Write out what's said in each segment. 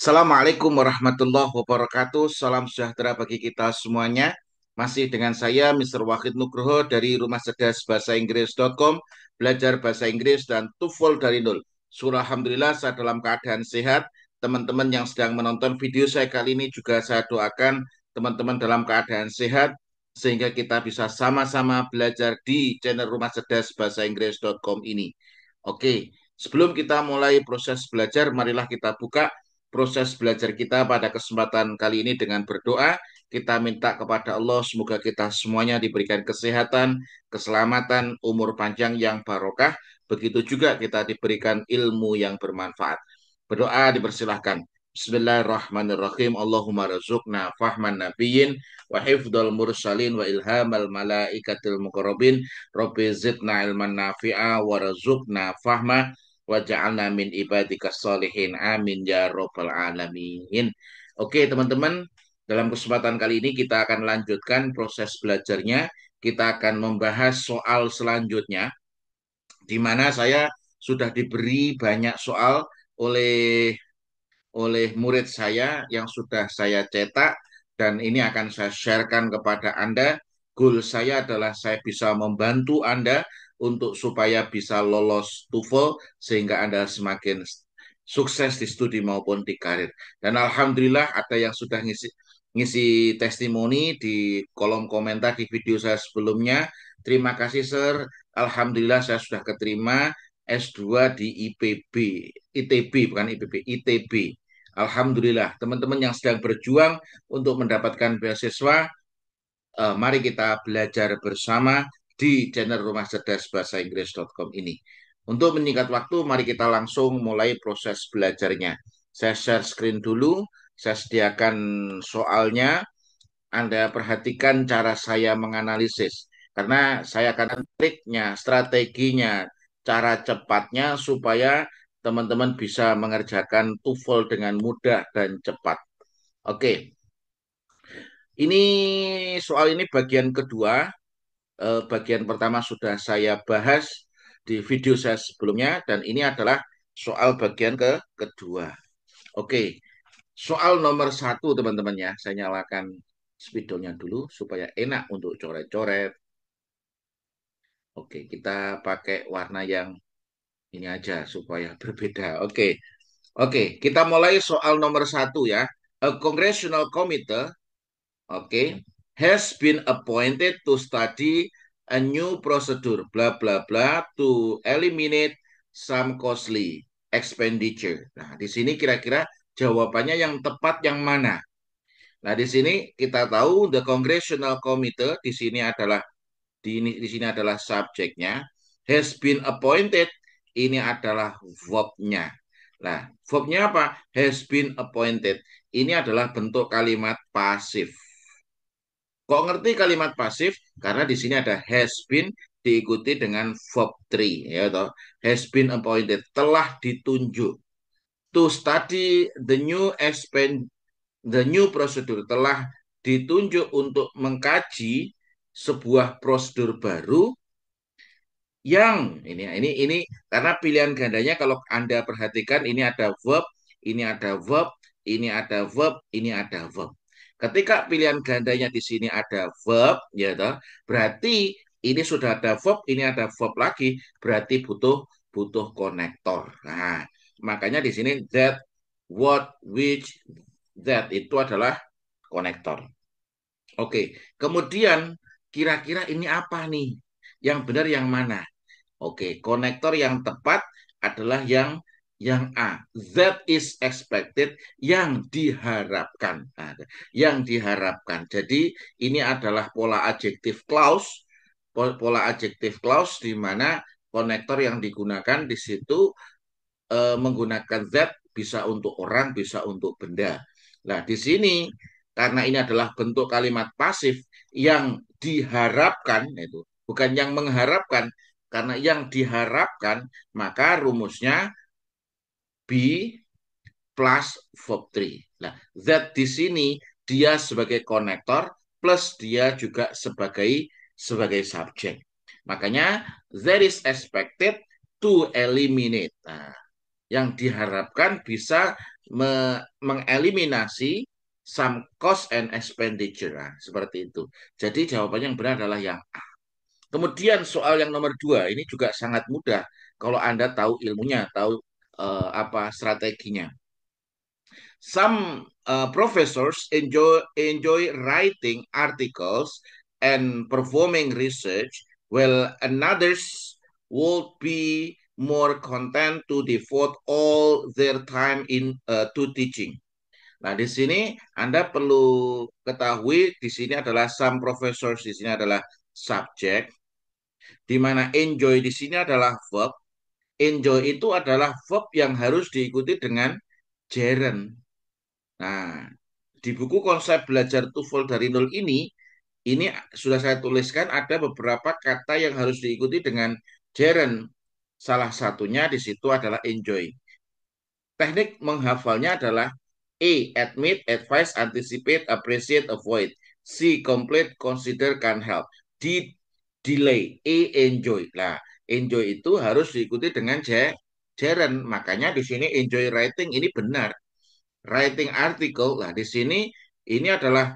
Assalamualaikum warahmatullahi wabarakatuh. Salam sejahtera bagi kita semuanya. Masih dengan saya, Mr. Wahid Nugroho dari Rumah Cerdas Bahasa Inggris.com, belajar bahasa Inggris dan TOEFL dari nol. Surah Alhamdulillah saya dalam keadaan sehat. Teman-teman yang sedang menonton video saya kali ini juga saya doakan teman-teman dalam keadaan sehat sehingga kita bisa sama-sama belajar di channel Rumah Cerdas Bahasa Inggris.com ini. Oke, sebelum kita mulai proses belajar, marilah kita buka proses belajar kita pada kesempatan kali ini dengan berdoa. Kita minta kepada Allah semoga kita semuanya diberikan kesehatan, keselamatan, umur panjang yang barokah. Begitu juga kita diberikan ilmu yang bermanfaat. Berdoa dipersilahkan. Bismillahirrahmanirrahim. Allahumma razukna fahman nabiyyin wa hifdal mursalin wa ilhamal malaikatil muqarrabin. Rabbi zidna ilman nafi'a wa razukna fahma wa ja'alna min ibadikas solihin. Amin ya rabbal alamin. Oke, teman-teman, dalam kesempatan kali ini kita akan lanjutkan proses belajarnya. Kita akan membahas soal selanjutnya, di mana saya sudah diberi banyak soal oleh murid saya yang sudah saya cetak, dan ini akan saya sharekan kepada Anda. Goal saya adalah saya bisa membantu Anda untuk supaya bisa lolos TOEFL sehingga Anda semakin sukses di studi maupun di karir. Dan alhamdulillah ada yang sudah ngisi testimoni di kolom komentar di video saya sebelumnya. Terima kasih, Sir. Alhamdulillah saya sudah keterima S2 di IPB, ITB bukan IPB, ITB. Alhamdulillah, teman-teman yang sedang berjuang untuk mendapatkan beasiswa, mari kita belajar bersama di channel Rumah Cerdas Bahasa Inggris.com ini. Untuk menyingkat waktu, mari kita langsung mulai proses belajarnya. Saya share screen dulu, saya sediakan soalnya, Anda perhatikan cara saya menganalisis. Karena saya akan triknya, strateginya, cara cepatnya supaya teman-teman bisa mengerjakan TOEFL dengan mudah dan cepat. Oke, ini soal ini bagian kedua. Bagian pertama sudah saya bahas di video saya sebelumnya dan ini adalah soal bagian kedua. Oke, soal nomor satu teman-teman ya. Saya nyalakan spidolnya dulu supaya enak untuk coret-coret. Oke, kita pakai warna yang ini aja supaya berbeda. Oke, kita mulai soal nomor satu ya. A congressional committee, oke, has been appointed to study a new procedure, bla bla bla, to eliminate some costly expenditure. Nah, di sini kira-kira jawabannya yang tepat yang mana? Nah, di sini kita tahu the congressional committee di sini adalah di sini adalah subjeknya, has been appointed ini adalah verb-nya. Nah, verb-nya apa? Has been appointed. Ini adalah bentuk kalimat pasif. Kok ngerti kalimat pasif? Karena di sini ada has been diikuti dengan verb 3 ya toh. Has been appointed, telah ditunjuk. To study the new procedure, telah ditunjuk untuk mengkaji sebuah prosedur baru yang ini karena pilihan gandanya kalau Anda perhatikan ini ada verb, ini ada verb, ini ada verb, ini ada verb. Ketika pilihan gandanya di sini ada verb, ya toh, berarti ini sudah ada verb, ini ada verb lagi, berarti butuh butuh konektor. Nah, makanya di sini that, what, which, that itu adalah konektor. Oke, kemudian kira-kira ini apa nih? Yang benar yang mana? Oke, konektor yang tepat adalah yang A. That is expected, yang diharapkan. Nah, yang diharapkan. Jadi ini adalah pola adjective clause, pola adjective clause di mana konektor yang digunakan di situ menggunakan that bisa untuk orang, bisa untuk benda. Nah, di sini karena ini adalah bentuk kalimat pasif yang diharapkan itu, bukan yang mengharapkan. Karena yang diharapkan, maka rumusnya be plus verb 3. Nah, that di sini dia sebagai konektor plus dia juga sebagai subjek. Makanya that is expected to eliminate. Nah, yang diharapkan bisa mengeliminasi some cost and expenditure. Nah, seperti itu. Jadi jawabannya yang benar adalah yang A. Kemudian soal yang nomor 2 ini juga sangat mudah kalau Anda tahu ilmunya, tahu apa strateginya. Some professors enjoy writing articles and performing research, while others would be more content to devote all their time to teaching. Nah, di sini Anda perlu ketahui di sini adalah some professors, di sini adalah subjek, di mana enjoy di sini adalah verb. Enjoy itu adalah verb yang harus diikuti dengan gerund. Nah, di buku konsep belajar TOEFL dari nol ini sudah saya tuliskan ada beberapa kata yang harus diikuti dengan gerund. Salah satunya di situ adalah enjoy. Teknik menghafalnya adalah A. Admit, advise, anticipate, appreciate, avoid. C. Complete, consider, can help. D. Delay. E. Enjoy. Nah, enjoy itu harus diikuti dengan gerund. Makanya di sini enjoy writing ini benar. Writing article. Nah, di sini ini adalah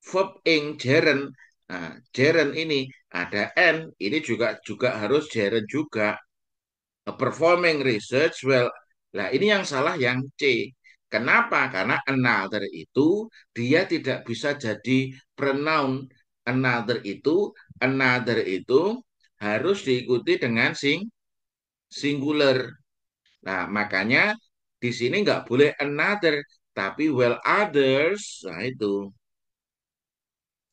verb ing gerund. Nah, gerund ini ada N, ini juga harus gerund juga. Performing research, well, nah ini yang salah yang C. Kenapa? Karena another itu dia tidak bisa jadi pronoun. Another itu harus diikuti dengan singular. Nah, makanya di sini nggak boleh another, tapi well others. Nah, itu.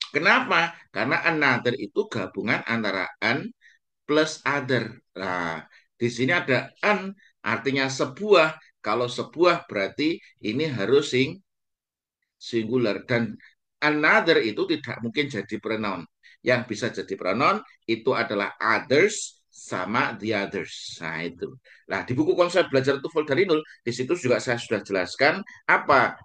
Kenapa? Karena another itu gabungan antara an plus other. Nah, di sini ada an artinya sebuah. Kalau sebuah berarti ini harus singular dan another itu tidak mungkin jadi pronoun. Yang bisa jadi pronoun itu adalah others sama the others. Nah, itu. Nah, di buku konsep belajar TOEFL dari nol, di situ juga saya sudah jelaskan apa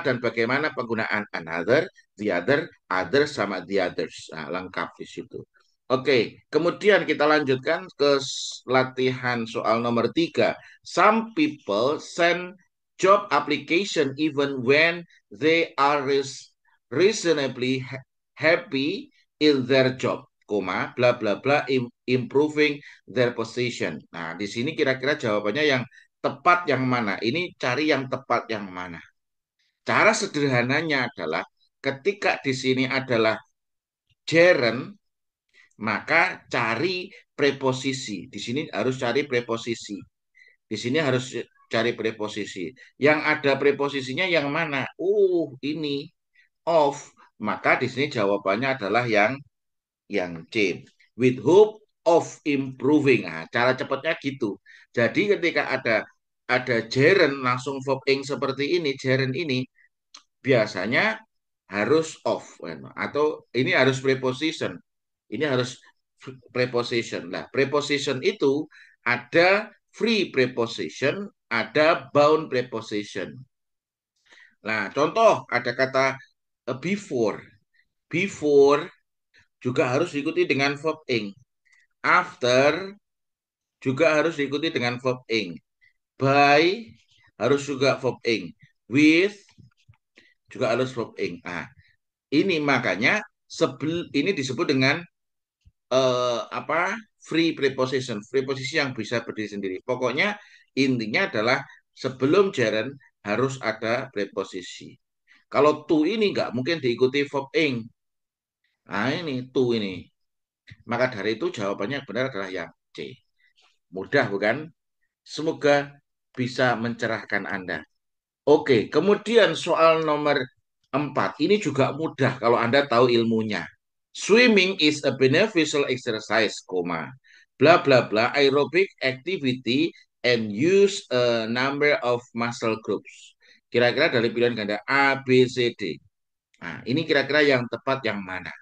dan bagaimana penggunaan another, the other, others sama the others. Nah, lengkap di situ. Oke, kemudian kita lanjutkan ke latihan soal nomor 3. Some people send job application even when they are reasonably happy in their job, koma, bla bla bla, improving their position. Nah, di sini kira-kira jawabannya yang tepat yang mana? Ini cari yang tepat yang mana? Cara sederhananya adalah ketika di sini adalah gerund, maka cari preposisi. Di sini harus cari preposisi. Di sini harus cari preposisi. Yang ada preposisinya yang mana? Ini of. Maka di sini jawabannya adalah yang C. With hope of improving. Nah, cara cepatnya gitu. Jadi ketika ada gerund langsung verb ing seperti ini, gerund ini biasanya harus of atau ini harus preposition. Ini harus preposition. Nah, preposition itu ada free preposition, ada bound preposition. Nah, contoh ada kata before. Before juga harus diikuti dengan verb ing. After juga harus diikuti dengan verb ing. By harus juga verb ing. With juga harus verb ing. Nah, ini makanya ini disebut dengan free preposition, preposisi yang bisa berdiri sendiri. Pokoknya intinya adalah sebelum gerund harus ada preposisi. Kalau to ini nggak mungkin diikuti verb ing. Nah ini to ini. Maka dari itu jawabannya benar adalah yang C. Mudah bukan? Semoga bisa mencerahkan Anda. Oke, kemudian soal nomor 4. Ini juga mudah kalau Anda tahu ilmunya. Swimming is a beneficial exercise, bla bla bla, aerobic activity and use a number of muscle groups. Kira-kira dari pilihan ganda A, B, C, D. Nah, ini kira-kira yang tepat yang mana?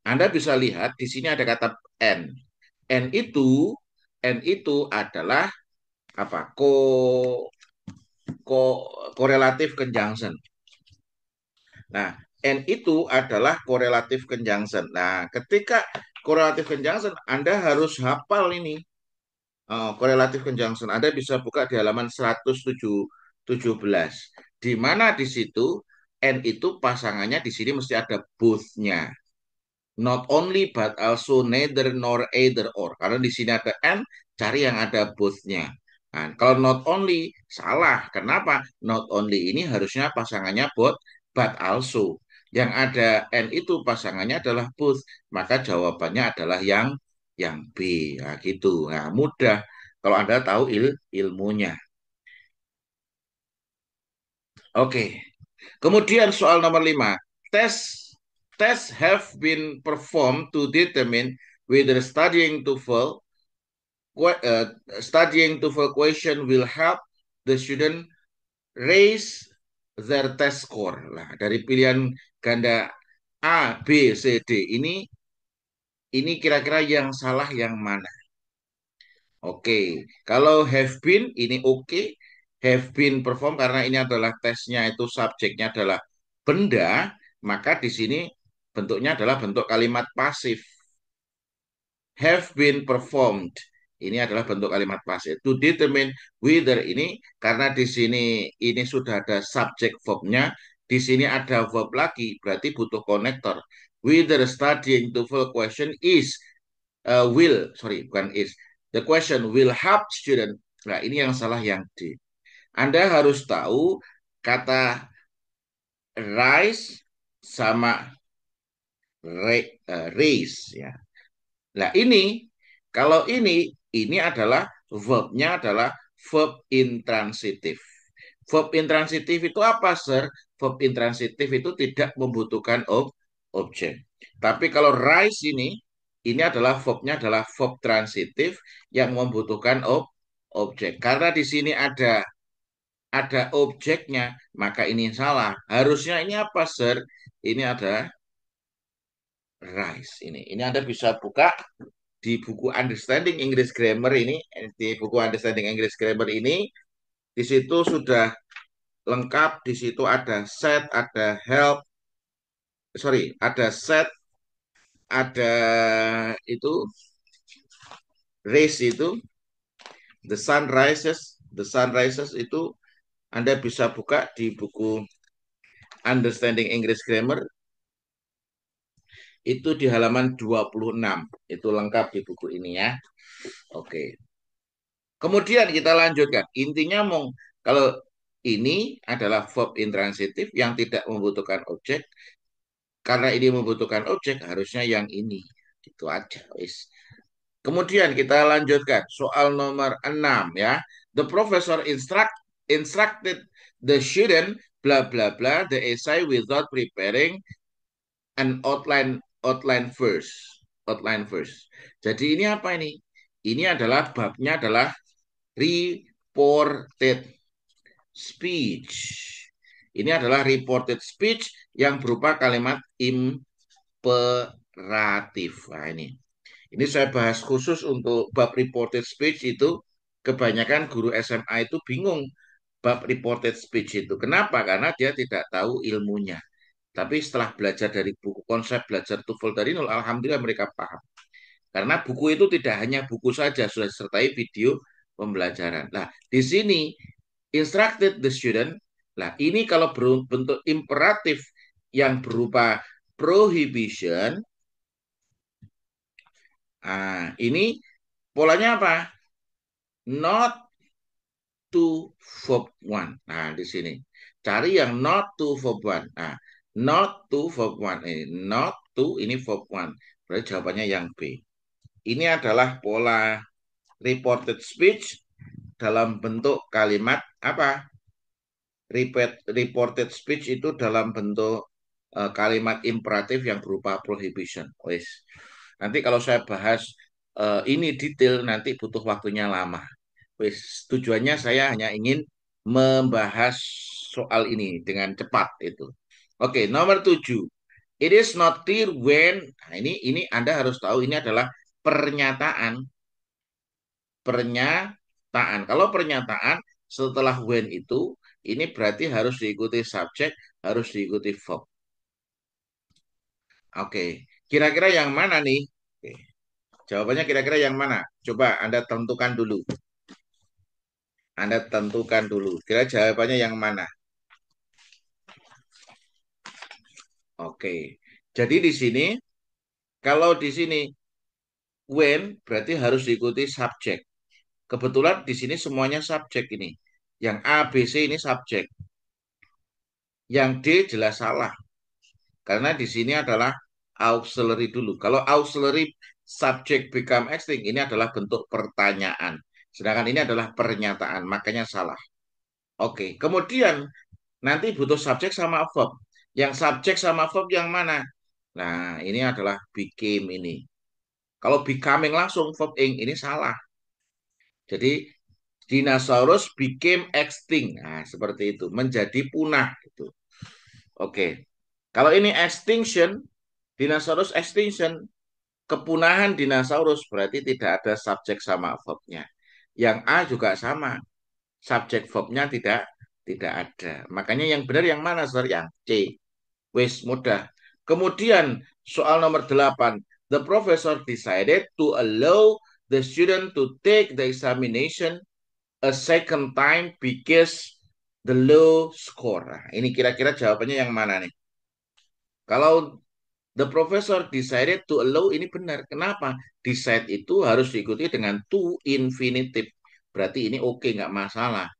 Anda bisa lihat di sini ada kata N. N itu adalah apa? Korelatif conjunction. Nah, N itu adalah korelatif conjunction. Nah, ketika korelatif conjunction, Anda harus hafal ini. Korelatif conjunction. Anda bisa buka di halaman 107, 17. Di mana di situ N itu pasangannya di sini mesti ada both-nya. Not only but also neither nor either or. Karena di sini ada N, cari yang ada both-nya. Nah, kalau not only salah. Kenapa? Not only ini harusnya pasangannya both but also. Yang ada N itu pasangannya adalah both. Maka jawabannya adalah yang B. Nah, gitu. Nah, mudah kalau Anda tahu ilmunya. Oke. Kemudian soal nomor 5. Tes Tests have been performed to determine whether uh, studying TOEFL question will help the student raise their test score. Nah, dari pilihan ganda A, B, C, D ini kira-kira yang salah yang mana? Oke, kalau have been ini oke. Have been perform karena ini adalah tesnya itu subjeknya adalah benda, maka di sini bentuknya adalah bentuk kalimat pasif. Have been performed. Ini adalah bentuk kalimat pasif. To determine whether ini karena di sini ini sudah ada subjek verbnya, di sini ada verb lagi, berarti butuh konektor. Whether studying TOEFL question is will, sorry, bukan is. The question will help student. Nah, ini yang salah yang D. Anda harus tahu kata rise sama raise ya. Nah, kalau ini adalah verbnya adalah verb intransitif. Verb intransitif itu apa, Sir? Verb intransitif itu tidak membutuhkan objek. Tapi kalau rise ini adalah verbnya adalah verb transitif yang membutuhkan objek. Karena di sini ada objeknya, maka ini salah. Harusnya ini apa, Sir? Ini ada rise ini. Ini Anda bisa buka di buku Understanding English Grammar ini, di buku Understanding English Grammar ini, di situ sudah lengkap, di situ ada set, ada help, sorry, ada set, ada itu race itu, the sun rises itu Anda bisa buka di buku Understanding English Grammar itu di halaman 26. Itu lengkap di buku ini ya. Oke. Kemudian kita lanjutkan. Intinya kalau ini adalah verb intransitif yang tidak membutuhkan objek. Karena ini membutuhkan objek, harusnya yang ini. Itu aja, wis. Kemudian kita lanjutkan soal nomor 6 ya. The professor instructed the student bla bla bla the essay without preparing an outline first. Jadi ini apa ini? Ini adalah babnya adalah reported speech. Ini adalah reported speech yang berupa kalimat imperatif. Nah, ini saya bahas khusus untuk bab reported speech itu kebanyakan guru SMA itu bingung bab reported speech itu. Kenapa? Karena dia tidak tahu ilmunya. Tapi setelah belajar dari buku konsep belajar TOEFL dari nol, alhamdulillah mereka paham. Karena buku itu tidak hanya buku saja, sudah disertai video pembelajaran. Nah, di sini instructed the student. Nah, ini kalau berbentuk imperatif yang berupa prohibition, nah, ini polanya apa? Not to verb one. Nah, di sini. Cari yang not to verb one. Nah, not to verb one. Not to, ini verb one. Berarti jawabannya yang B. Ini adalah pola reported speech dalam bentuk kalimat apa? Reported speech itu dalam bentuk kalimat imperatif yang berupa prohibition. Wes. Nanti kalau saya bahas ini detail nanti butuh waktunya lama. Wes, tujuannya saya hanya ingin membahas soal ini dengan cepat itu. Oke, nomor 7. It is not clear when. Nah, ini Anda harus tahu ini adalah pernyataan. Pernyataan. Kalau pernyataan setelah when itu ini berarti harus diikuti subjek, harus diikuti verb. Oke, kira-kira yang mana nih? Oke. Jawabannya kira-kira yang mana? Coba Anda tentukan dulu. Anda tentukan dulu. Kira jawabannya yang mana? Oke. Jadi di sini, kalau di sini when berarti harus diikuti subjek. Kebetulan di sini semuanya subjek ini. Yang A, B, C ini subjek. Yang D jelas salah. Karena di sini adalah auxiliary dulu. Kalau auxiliary subject become extinct, ini adalah bentuk pertanyaan. Sedangkan ini adalah pernyataan, makanya salah. Oke, kemudian nanti butuh subjek sama verb. Yang subjek sama verb yang mana? Nah, ini adalah became ini. Kalau becoming langsung verb ing, ini salah. Jadi dinosaurus became extinct. Nah, seperti itu, menjadi punah gitu. Oke. Kalau ini extinction, dinosaurus extinction, kepunahan dinosaurus berarti tidak ada subjek sama verbnya. Yang A juga sama, subjek verbnya tidak ada. Makanya yang benar yang mana, Sir? Yang C. Wis mudah. Kemudian soal nomor 8. The professor decided to allow the student to take the examination a second time because the low score. Nah, ini kira-kira jawabannya yang mana nih? Kalau the professor decided to allow, ini benar. Kenapa? Decide itu harus diikuti dengan to infinitive. Berarti ini oke, nggak masalah.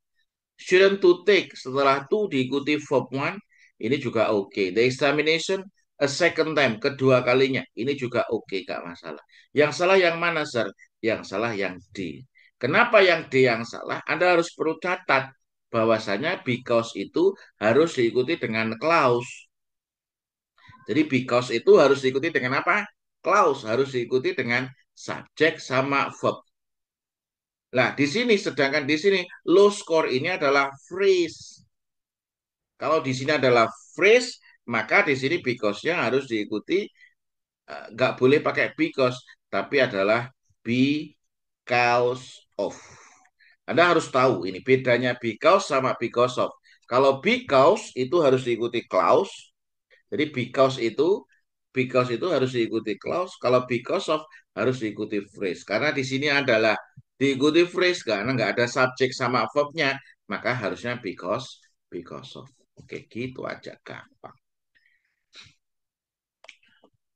Student to take, setelah to diikuti verb one, ini juga oke. The examination a second time, kedua kalinya, ini juga oke, nggak masalah. Yang salah yang mana, Sir? Yang salah yang D. Kenapa yang D yang salah? Anda harus perlu catat bahwasanya because itu harus diikuti dengan clause. Jadi because itu harus diikuti dengan apa? Clause, harus diikuti dengan subjek sama verb. Nah, di sini sedangkan di sini low score ini adalah phrase. Kalau di sini adalah phrase, maka di sini because-nya harus diikuti, nggak boleh pakai because, tapi adalah because of. Anda harus tahu ini bedanya because sama because of. Kalau because itu harus diikuti clause, jadi because itu harus diikuti clause, kalau because of harus diikuti phrase. Karena di sini adalah diikuti phrase karena nggak ada subjek sama verbnya, maka harusnya because of. Oke, gitu aja gampang.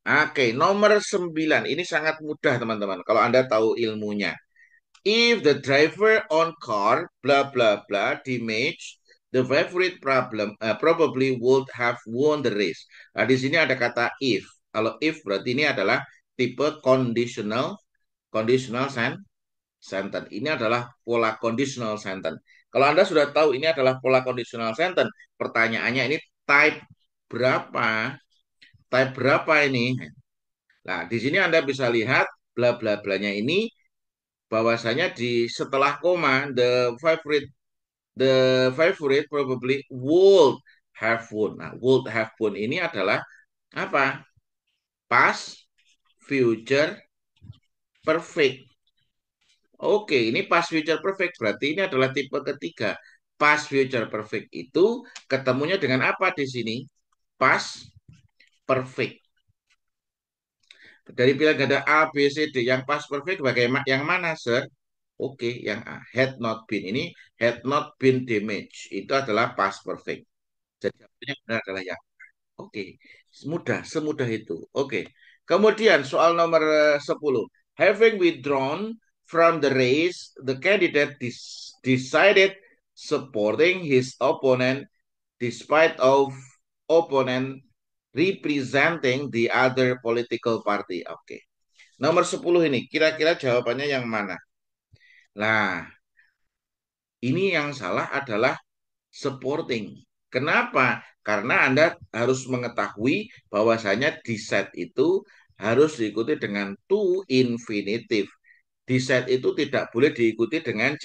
Oke, nomor 9. Ini sangat mudah, teman-teman. Kalau Anda tahu ilmunya. If the driver on car, blah, blah, blah, damage, the favorite problem probably would have won the race. Nah, di sini ada kata if. Kalau if berarti ini adalah tipe conditional sentence. Ini adalah pola conditional sentence. Kalau Anda sudah tahu ini adalah pola conditional sentence, pertanyaannya ini type berapa? Type berapa ini? Nah, di sini Anda bisa lihat bla bla blanya ini bahwasanya di setelah koma the favorite probably would have won. Nah, would have won ini adalah apa? Past, future, perfect. Oke, ini past future perfect berarti ini adalah tipe ketiga. Past future perfect itu ketemunya dengan apa di sini? Past perfect. Dari pilihan ganda A, B, C, D yang past perfect bagaimana yang mana, Sir? Oke, yang A, had not been. Ini had not been damaged. Itu adalah past perfect. Jadi yang benar adalah yang oke, mudah, semudah itu. Oke. Kemudian soal nomor 10. Having withdrawn from the race, the candidate decided supporting his opponent despite of opponent representing the other political party. Oke. Nomor 10 ini, kira-kira jawabannya yang mana? Nah, ini yang salah adalah supporting. Kenapa? Karena Anda harus mengetahui bahwasanya decide itu harus diikuti dengan to infinitive. Decide itu tidak boleh diikuti dengan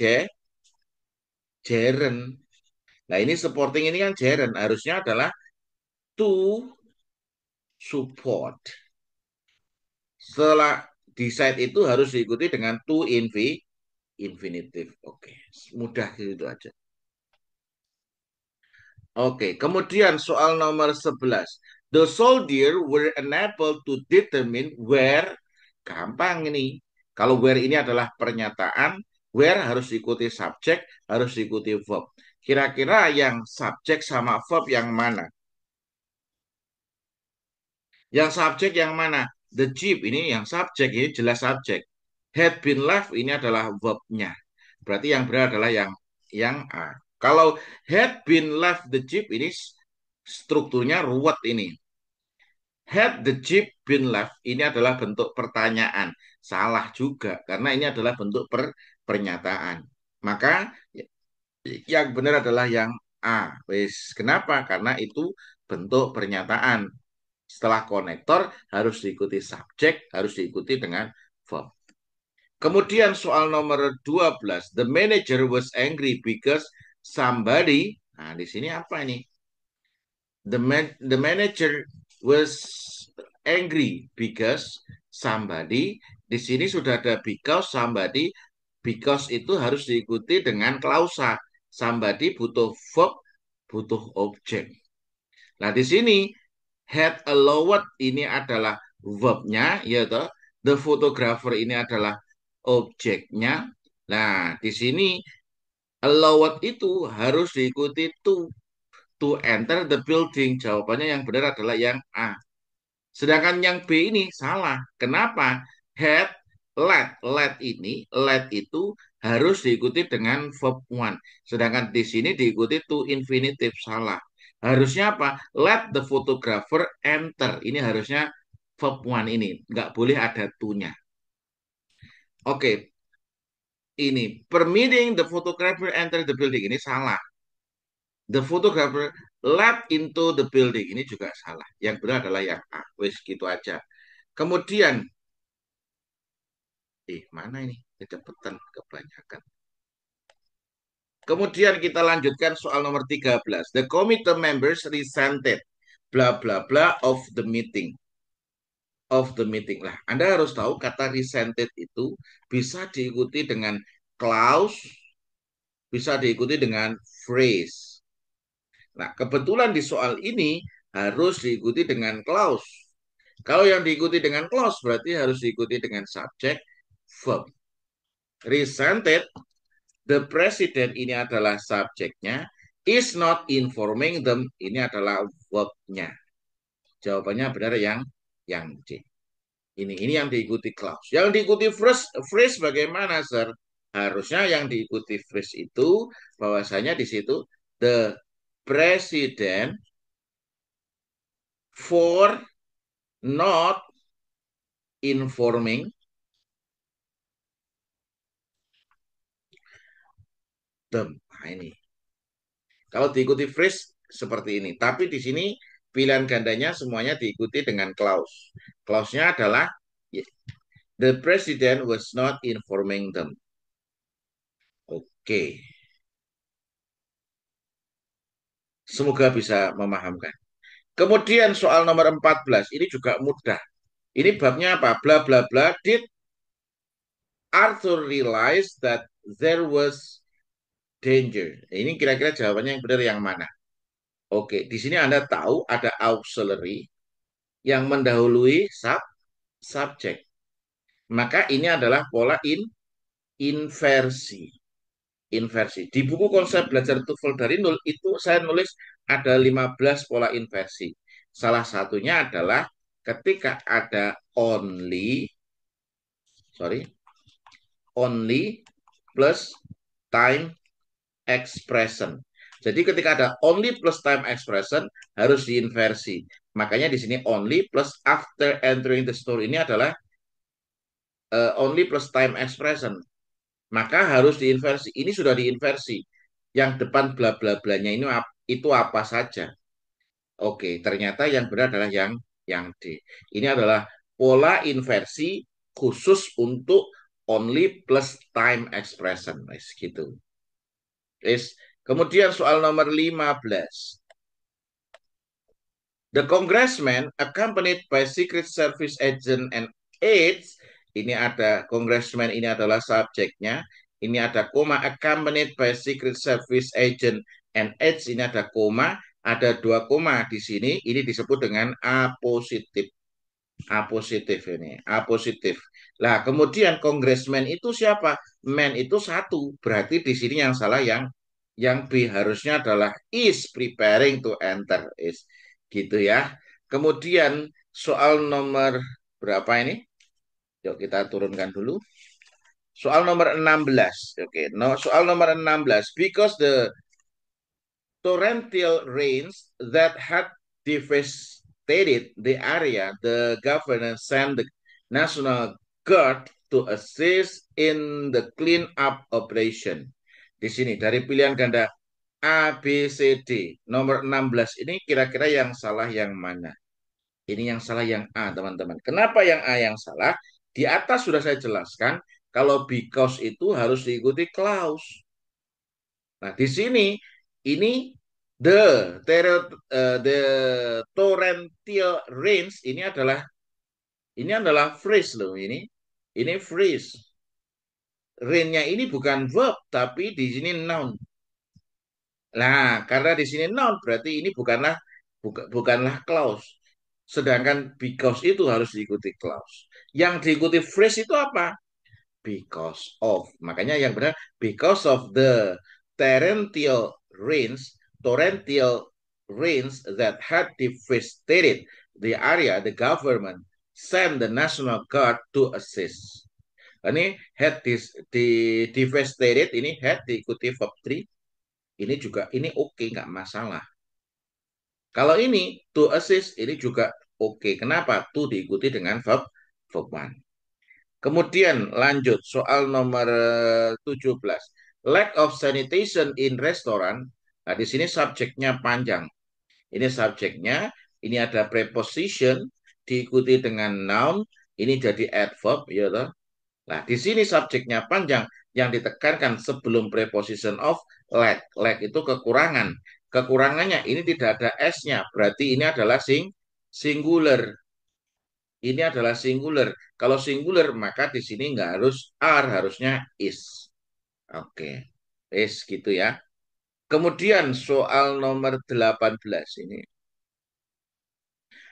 gerund. Nah, ini supporting ini kan gerund. Harusnya adalah to support. Setelah decide itu harus diikuti dengan to infinitive. Oke, mudah gitu aja. Oke, kemudian soal nomor 11. The soldier were unable to determine where. Gampang ini. Kalau where ini adalah pernyataan, Where harus diikuti subjek, harus diikuti verb. Kira-kira yang subjek sama verb yang mana? Yang subjek yang mana? The jeep ini yang subjek, ini jelas subjek. Had been left ini adalah verbnya. Berarti yang benar adalah yang A. Kalau had been left the jeep ini strukturnya ruwet ini. Had the jeep been left ini adalah bentuk pertanyaan. Salah juga karena ini adalah bentuk pernyataan. Maka yang benar adalah yang A. Wes, kenapa? Karena itu bentuk pernyataan. Setelah konektor harus diikuti subjek, harus diikuti dengan verb. Kemudian soal nomor 12, the manager was angry because somebody. Nah, di sini apa ini? The manager was angry because somebody. Di sini sudah ada because somebody. Because itu harus diikuti dengan klausa. Somebody butuh verb, butuh objek. Nah, di sini had allowed ini adalah verbnya, ya toh. The photographer ini adalah objeknya. Nah, di sini allowed itu harus diikuti to enter the building. Jawabannya yang benar adalah yang A. Sedangkan yang B ini salah. Kenapa? Had, let itu harus diikuti dengan verb one. Sedangkan di sini diikuti to infinitive, salah. Harusnya apa? Let the photographer enter. Ini harusnya verb one ini. Nggak boleh ada to-nya. Oke, ini permitting the photographer enter the building. Ini salah. The photographer let into the building. Ini juga salah. Yang benar adalah yang A. Wes gitu aja. Kemudian, mana ini? Kecepatan kebanyakan. Kemudian kita lanjutkan soal nomor 13. The committee members resented bla bla bla of the meeting. Of the meeting. Lah, Anda harus tahu kata resented itu bisa diikuti dengan clause, bisa diikuti dengan phrase. Nah, kebetulan di soal ini harus diikuti dengan clause. Kalau yang diikuti dengan clause berarti harus diikuti dengan subjek, verb. Resented, the president ini adalah subjeknya, is not informing them ini adalah verbnya. Jawabannya benar yang D. Ini yang diikuti clause. Yang diikuti phrase bagaimana, sir? Harusnya yang diikuti phrase itu bahwasanya di situ the president for not informing them. Nah, ini. Kalau diikuti phrase seperti ini. Tapi di sini pilihan gandanya semuanya diikuti dengan clause. Clause-nya adalah the president was not informing them. Oke. Semoga bisa memahamkan. Kemudian soal nomor 14. Ini juga mudah. Ini babnya apa? Bla bla bla. Did Arthur realize that there was danger? Ini kira-kira jawabannya yang benar yang mana? Oke, di sini Anda tahu ada auxiliary yang mendahului subjek. Maka ini adalah pola inversi. Inversi. Di buku konsep belajar TOEFL dari nol itu saya nulis ada 15 pola inversi. Salah satunya adalah ketika ada only plus time expression. Jadi ketika ada only plus time expression harus diinversi. Makanya di sini only plus after entering the store ini adalah only plus time expression. Maka harus diinversi. Ini sudah diinversi. Yang depan bla bla blanya ini itu apa saja. Oke, ternyata yang benar adalah yang D. Ini adalah pola inversi khusus untuk only plus time expression. Gitu. Kemudian soal nomor 15. The congressman accompanied by Secret Service agent and aides. Ini ada congressman ini adalah subjeknya. Ini ada koma accompanied by Secret Service agent and aides. Ini ada koma. Ada 2 koma di sini. Ini disebut dengan A positif. A positif ini. A positif. Lah, kemudian congressman itu siapa? man itu satu. Berarti di sini yang salah yang B, harusnya adalah is preparing to enter, is gitu ya. Kemudian soal nomor berapa ini? Yuk kita turunkan dulu. Soal nomor 16. Oke, no, soal nomor 16. Because the torrential rains that had devastated the area, the governor sent the National Guard to assist in the clean-up operation. Di sini dari pilihan ganda A, B, C, D. Nomor 16 ini kira-kira yang salah yang mana? Ini yang salah yang A, teman-teman. Kenapa yang A yang salah? Di atas sudah saya jelaskan, kalau because itu harus diikuti clause. Nah, di sini ini the torrential rains ini adalah phrase loh ini. Ini phrase. Rain-nya ini bukan verb tapi di sini noun. Nah, karena di sini noun berarti ini bukanlah clause. Sedangkan because itu harus diikuti clause. Yang diikuti phrase itu apa? Because of. Makanya yang benar because of the torrential rains that had devastated the area, the government sent the National Guard to assist. Ini had devastated, ini had diikuti verb 3, ini juga ini oke, nggak masalah. Kalau ini to assist ini juga oke. Kenapa? To diikuti dengan verb 1. Kemudian lanjut soal nomor 17. Lack of sanitation in restaurant. Nah, di sini subjeknya panjang. Ini subjeknya, ini ada preposition diikuti dengan noun, ini jadi adverb, ya toh. Nah, di sini subjeknya panjang, yang ditekankan sebelum preposition of lack. Lack itu kekurangan. Kekurangannya ini tidak ada s-nya, berarti ini adalah singular. Ini adalah singular. Kalau singular maka di sini nggak harus are, harusnya is. Oke, is gitu ya. Kemudian soal nomor 18 ini.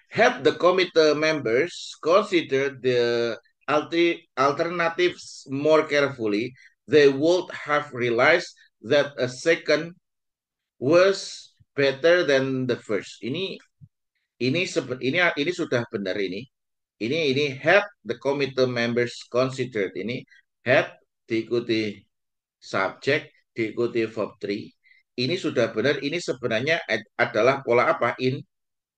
Had the committee members considered the alternatives more carefully, they would have realized that a second was better than the first. Ini sudah benar ini. Ini had the committee members considered, ini had diikuti subjek diikuti verb 3. Ini sudah benar. Ini sebenarnya adalah pola apa?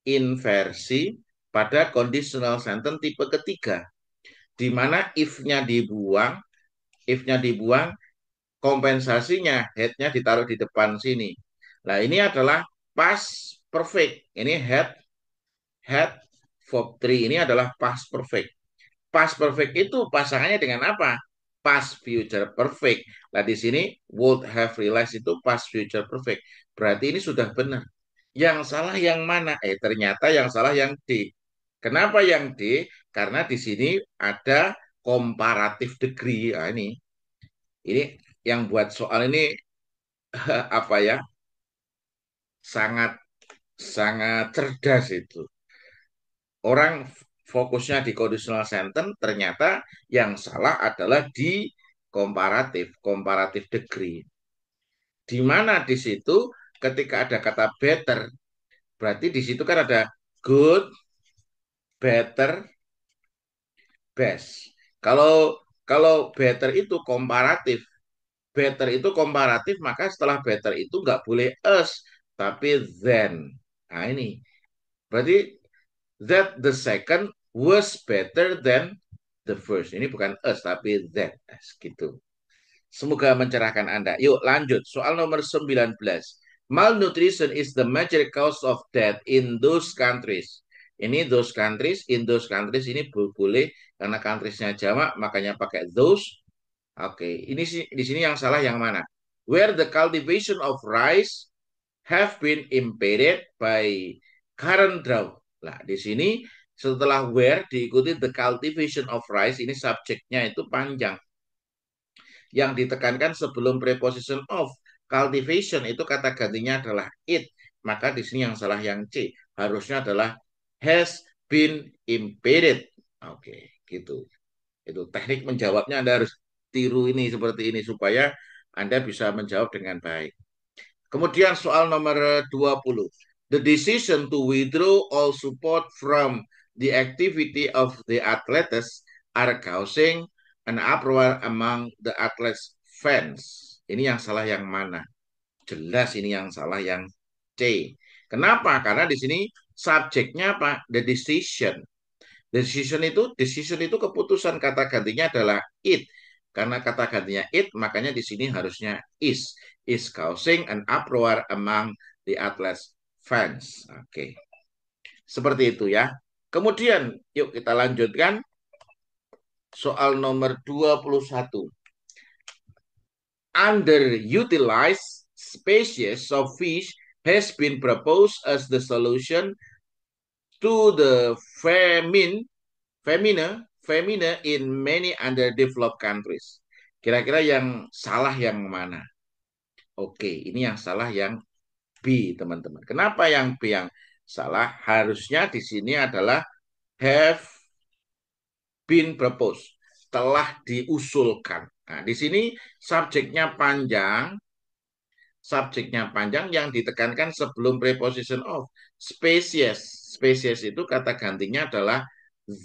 Inversi pada conditional sentence tipe ketiga, di mana if-nya dibuang, kompensasinya head-nya ditaruh di depan sini. Nah, ini adalah past perfect. Ini had verb 3 ini adalah past perfect. Past perfect itu pasangannya dengan apa? Past future perfect. Nah, di sini would have realized itu past future perfect. Berarti ini sudah benar. Yang salah yang mana? Ternyata yang salah yang D. Kenapa yang D? Karena di sini ada comparative degree. Nah, ini yang buat soal ini apa ya? Sangat sangat cerdas itu. Orang fokusnya di conditional sentence, ternyata yang salah adalah di comparative degree. Di mana di situ ketika ada kata better, berarti di situ kan ada good, better, best. Kalau kalau better itu komparatif, maka setelah better itu nggak boleh us, tapi then. Nah, ini berarti that the second was better than the first. Ini bukan us, tapi that. Gitu. Semoga mencerahkan Anda. Yuk lanjut. Soal nomor 19. Malnutrition is the major cause of death in those countries. Ini those countries, in those countries ini boleh karena countries-nya jamak, makanya pakai those. Oke, ini di sini yang salah yang mana? Where the cultivation of rice have been impeded by current drought. Nah, di sini setelah where diikuti the cultivation of rice, ini subjeknya itu panjang. Yang ditekankan sebelum preposition of. Cultivation itu kata gantinya adalah it. Maka di sini yang salah yang C. Harusnya adalah has been impeded. Oke, gitu. Itu teknik menjawabnya Anda harus tiru ini seperti ini supaya Anda bisa menjawab dengan baik. Kemudian soal nomor 20. The decision to withdraw all support from the activity of the athletes are causing an uproar among the athletes fans. Ini yang salah yang mana? Jelas ini yang salah yang C. Kenapa? Karena di sini subjeknya apa? The decision. Decision itu keputusan, kata gantinya adalah it. Karena kata gantinya it, makanya di sini harusnya is causing an uproar among the athletes fans. Oke. Seperti itu ya. Kemudian yuk kita lanjutkan soal nomor 21. Underutilized species of fish has been proposed as the solution to the famine in many underdeveloped countries. Kira-kira yang salah yang mana? Oke, ini yang salah yang B, teman-teman. Kenapa yang B yang salah? Harusnya di sini adalah have been proposed, telah diusulkan. Nah, di sini subjeknya panjang yang ditekankan sebelum preposition of. Spesies itu kata gantinya adalah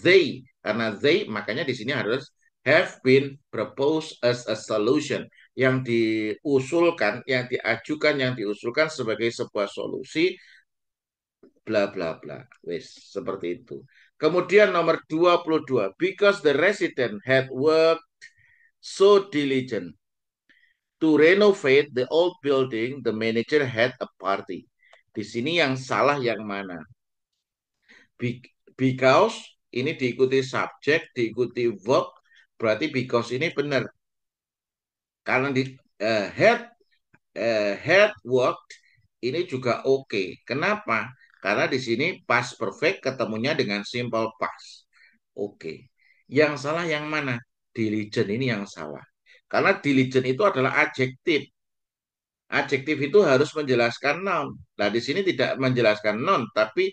they. Karena they, makanya di sini harus have been proposed as a solution. Yang diusulkan, yang diusulkan sebagai sebuah solusi, bla bla bla. Wes, seperti itu. Kemudian nomor 22. Because the resident had worked so diligent to renovate the old building, the manager had a party. Di sini yang salah yang mana? Because ini diikuti subjek, diikuti verb, berarti because ini benar. Karena di had worked ini juga oke. Kenapa? Karena di sini past perfect ketemunya dengan simple past. Oke. Yang salah yang mana? Diligent ini yang salah. Karena diligent itu adalah adjektif. Adjektif itu harus menjelaskan noun. Nah, di sini tidak menjelaskan noun, tapi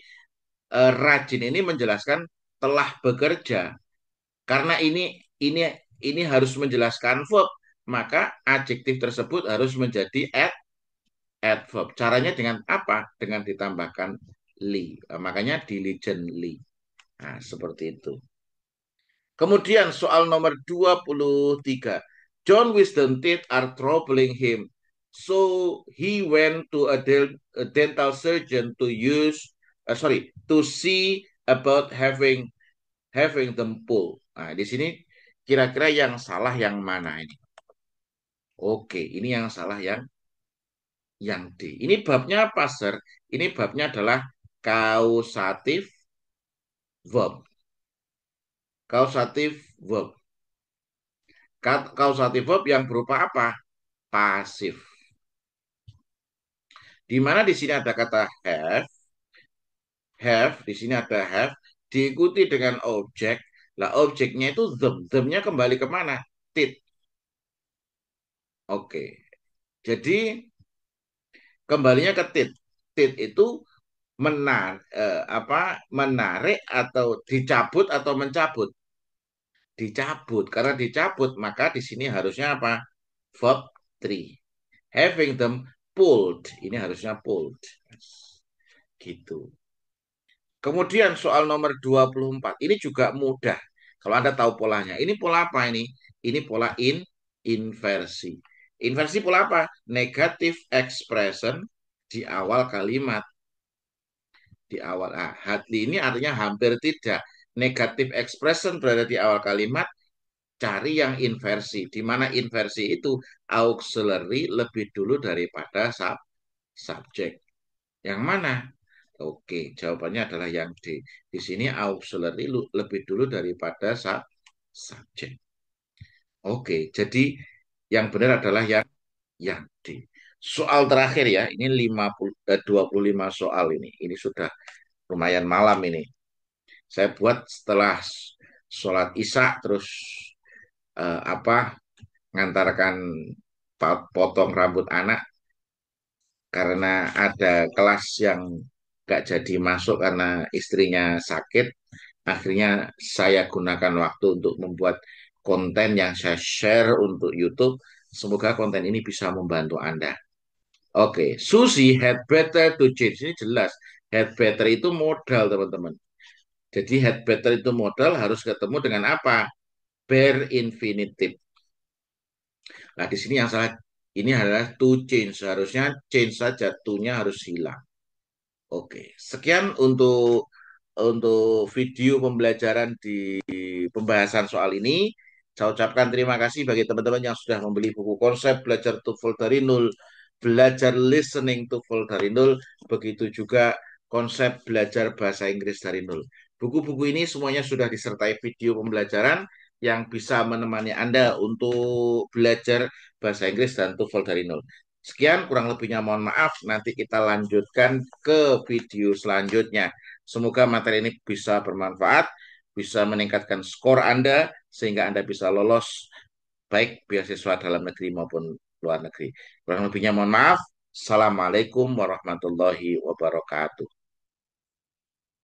rajin ini menjelaskan telah bekerja. Karena ini harus menjelaskan verb, maka adjektif tersebut harus menjadi adverb. Caranya dengan apa? Dengan ditambahkan li. Makanya diligently. Nah, seperti itu. Kemudian soal nomor 23. John wisdom teeth are troubling him. So he went to a dental surgeon to see about having them pulled. Nah, di sini kira-kira yang salah yang mana ini? Oke, ini yang salah yang D. Ini babnya apa, Sir? Ini babnya adalah causative verb. Causative verb. Causative verb yang berupa apa? Pasif. Di mana di sini ada kata di sini ada have, diikuti dengan objek. Lah objeknya itu them. Them-nya kembali kemana? Tit. Oke. Jadi kembalinya ke tit. Tit itu menarik atau dicabut atau mencabut. Dicabut. Karena dicabut, maka di sini harusnya apa? Verb 3. Having them pulled. Ini harusnya pulled. Gitu. Kemudian soal nomor 24. Ini juga mudah. Kalau Anda tahu polanya. Ini pola apa ini? Ini pola inversi. Inversi pola apa? Negative expression di awal kalimat. Di awal. Hardly ini artinya hampir tidak. Negative expression berada di awal kalimat. Cari yang inversi. Di mana inversi itu auxiliary lebih dulu daripada subjek. Yang mana? Oke, jawabannya adalah yang D. Di sini auxiliary lebih dulu daripada subjek. Oke, jadi yang benar adalah yang D. Soal terakhir ya, ini 25 soal ini. Ini sudah lumayan malam ini. Saya buat setelah sholat Isya terus ngantarkan potong rambut anak karena ada kelas yang gak jadi masuk karena istrinya sakit. Akhirnya saya gunakan waktu untuk membuat konten yang saya share untuk YouTube. Semoga konten ini bisa membantu Anda. Oke, Susi had better to change. Ini jelas. Had better itu modal, teman-teman. Jadi had better itu modal harus ketemu dengan apa? Bare infinitive. Nah, di sini yang salah ini adalah to change. Seharusnya change saja, to-nya harus hilang. Oke, sekian untuk video pembelajaran di pembahasan soal ini. Saya ucapkan terima kasih bagi teman-teman yang sudah membeli buku konsep belajar TOEFL dari nol, belajar listening TOEFL dari nol, begitu juga konsep belajar bahasa Inggris dari nol. Buku-buku ini semuanya sudah disertai video pembelajaran yang bisa menemani Anda untuk belajar bahasa Inggris dan TOEFL dari nol. Sekian, kurang lebihnya mohon maaf. Nanti kita lanjutkan ke video selanjutnya. Semoga materi ini bisa bermanfaat, bisa meningkatkan skor Anda, sehingga Anda bisa lolos baik beasiswa dalam negeri maupun luar negeri. Kurang lebihnya mohon maaf. Assalamualaikum warahmatullahi wabarakatuh.